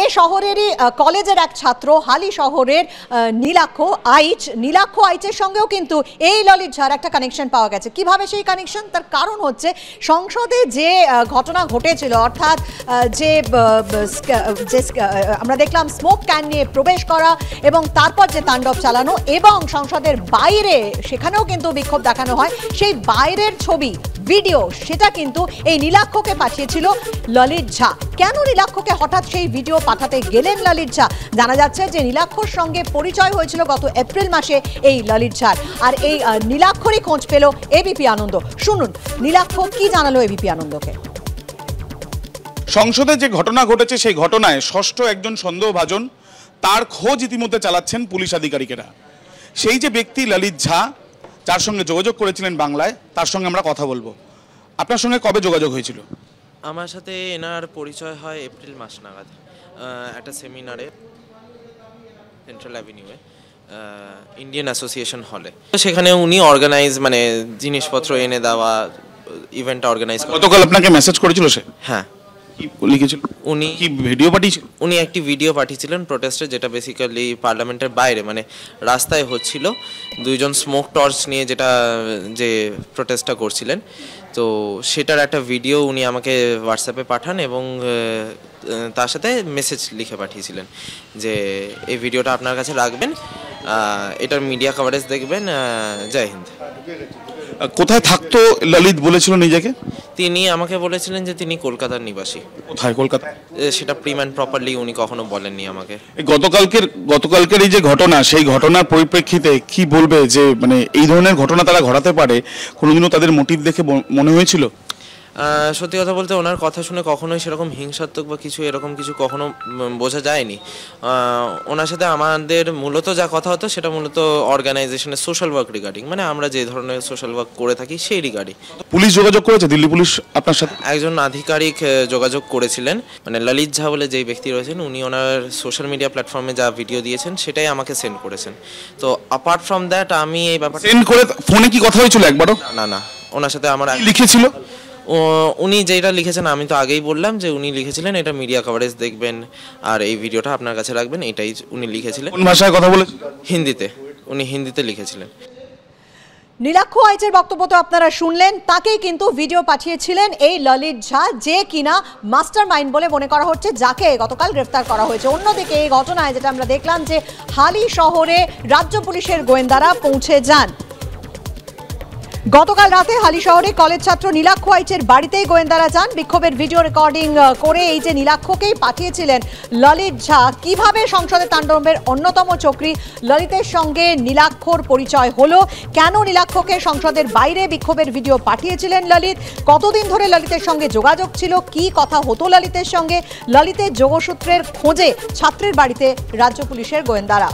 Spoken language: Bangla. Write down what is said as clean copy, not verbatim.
এ শহরেরই কলেজের এক ছাত্র হালি শহরের নীলাক্ষ আইচের সঙ্গেও কিন্তু এই ললিত ঝার একটা কানেকশন পাওয়া গেছে। কিভাবে সেই কানেকশন? তার কারণ হচ্ছে সংসদে যে ঘটনা ঘটেছিল, অর্থাৎ যে আমরা দেখলাম স্মোক ক্যান নিয়ে প্রবেশ করা এবং তারপর যে তাণ্ডব চালানো এবং সংসদের বাইরে সেখানেও কিন্তু বিক্ষোভ দেখানো হয়, সেই বাইরের ছবি ভিডিও সেটা কিন্তু এই নীলাক্ষকে পাঠিয়েছিল ললিত ঝা। কেন নীলাক্ষকে হঠাৎ সেই ভিডিও পাঠাতে গেলেন ললিত ঝা? জানা যাচ্ছে যে নীলাক্ষর সঙ্গে পরিচয় হয়েছিল গত এপ্রিল মাসে এই ললিত ঝার, আর এই নীলাক্ষরই খোঁজ পেল এবিপি আনন্দ। শুনুন নীলাক্ষ কি জানালো এবিপি আনন্দকে। সংসদে যে ঘটনা ঘটেছে সেই ঘটনায় ষষ্ঠ একজন সন্দেহভাজন, তার খোঁজ ইতিমধ্যে চালাচ্ছেন পুলিশ আধিকারিকেরা। সেই যে ব্যক্তি ললিত ঝা, যার সঙ্গে যোগাযোগ করেছিলেন বাংলায়, তার সঙ্গে আমরা কথা বলবো। আপনার সঙ্গে কবে যোগাযোগ হয়েছিল? আমার সাথে এনার পরিচয় হয় এপ্রিল মাস নাগাদ, একটা সেমিনারে সেন্ট্রাল অ্যাভিনিউয়ে ইন্ডিয়ান অ্যাসোসিয়েশন হলে। সেখানে উনি অর্গানাইজ মানে জিনিসপত্র এনে দেওয়া, ইভেন্ট অর্গানাইজ। গতকাল আপনাকে মেসেজ করেছিল সে? হ্যাঁ। কি লিখেছিল উনি? কি ভিডিও পাঠিয়েছিল? উনি একটি ভিডিও পাঠিয়েছিলেন প্রোটেস্টে, যেটা বেসিক্যালি পার্লামেন্টের বাইরে মানে রাস্তায় হচ্ছিল, দুইজন স্মোক টর্চ নিয়ে যেটা যে প্রোটেস্টটা করছিলেন। তো সেটার একটা ভিডিও উনি আমাকে হোয়াটসঅ্যাপে পাঠান এবং তার সাথে মেসেজ লিখে পাঠিয়েছিলেন যে এই ভিডিওটা আপনার কাছে রাখবেন, এটার মিডিয়া কভারেজ দেখবেন, জয় হিন্দ। কোথায় থাকতো ললিত বলেছিল নিজেকে? তিনি আমাকে বলেছিলেন যে তিনি কলকাতার নিবাসী। কোথায় কলকাতা? সেটা প্রিম অ্যান্ড প্রপারলি উনি কখনো বলেননি আমাকে। গতকালকের এই যে ঘটনা, সেই ঘটনার পরিপ্রেক্ষিতে কি বলবে যে মানে এই ধরনের ঘটনা তারা ঘটাতে পারে? কোনোদিনও তাদের মোটিভ দেখে মনে হয়েছিল? সত্যি কথা বলতে ওনার কথা শুনে কখনোই সেরকম হিংসাত্মক বা কিছু এরকম কিছু কখনো বোঝা যায়নি। ওনার সাথে আমাদের মূলত যা কথা হতো সেটা মূলত অর্গানাইজেশনের সোশ্যাল ওয়ার্ক রিগার্ডিং, মানে আমরা যে ধরনের সোশ্যাল ওয়ার্ক করে থাকি সেই রিগার্ডিং। পুলিশ যোগাযোগ করেছে? দিল্লি পুলিশ আপনার সাথে? একজন আধিকারিক যোগাযোগ করেছিলেন, মানে ললিত ঝা বলে যেই ব্যক্তি রয়েছেন, উনি ওনার সোশ্যাল মিডিয়া প্ল্যাটফর্মে যা ভিডিও দিয়েছেন সেটাই আমাকে সেন্ড করেছেন। তো অ্যাপার্ট ফ্রম দ্যাট আমি এই ব্যাপারটা সেন্ড করে ফোনে কি কথা হয়েছিল একবারও? না, ওনার সাথে আমার লিখেছিল উনি যেটা লিখেছেন, আমি তো আগেই বললাম যে উনি লিখেছিলেন এটা মিডিয়া কভারেজ দেখবেন আর এই ভিডিওটা আপনার কাছে রাখবেন, এটাই উনি লিখেছিলেন। কোন ভাষায় কথা বলেছেন? হিন্দিতে। উনি হিন্দিতে লিখেছিলেন। নীলাক্ষ আইচের বক্তব্য তো আপনারা শুনলেন, তাকেই কিন্তু ভিডিও পাঠিয়েছিলেন এই ললিত ঝা, যে কিনা মাস্টার মাইন্ড বলে মনে করা হচ্ছে, যাকে গতকাল গ্রেফতার করা হয়েছে। অন্যদিকে এই ঘটনায় যেটা আমরা দেখলাম যে হালি শহরে রাজ্য পুলিশের গোয়েন্দারা পৌঁছে যান। গতকাল রাতে হালি শহরে কলেজ ছাত্র নীলাক্ষ আইচের বাড়িতেই গোয়েন্দারা যান। বিক্ষোভের ভিডিও রেকর্ডিং করে এই যে নীলাক্ষকেই পাঠিয়েছিলেন ললিত ঝা। কিভাবে সংসদে তাণ্ডবের অন্যতম চক্রী ললিতের সঙ্গে নীলাক্ষর পরিচয় হলো? কেন নীলাক্ষকে সংসদের বাইরে বিক্ষোভের ভিডিও পাঠিয়েছিলেন ললিত? কতদিন ধরে ললিতের সঙ্গে যোগাযোগ ছিল? কি কথা হতো ললিতের সঙ্গে? ললিতের যোগসূত্রের খোঁজে ছাত্রের বাড়িতে রাজ্য পুলিশের গোয়েন্দারা।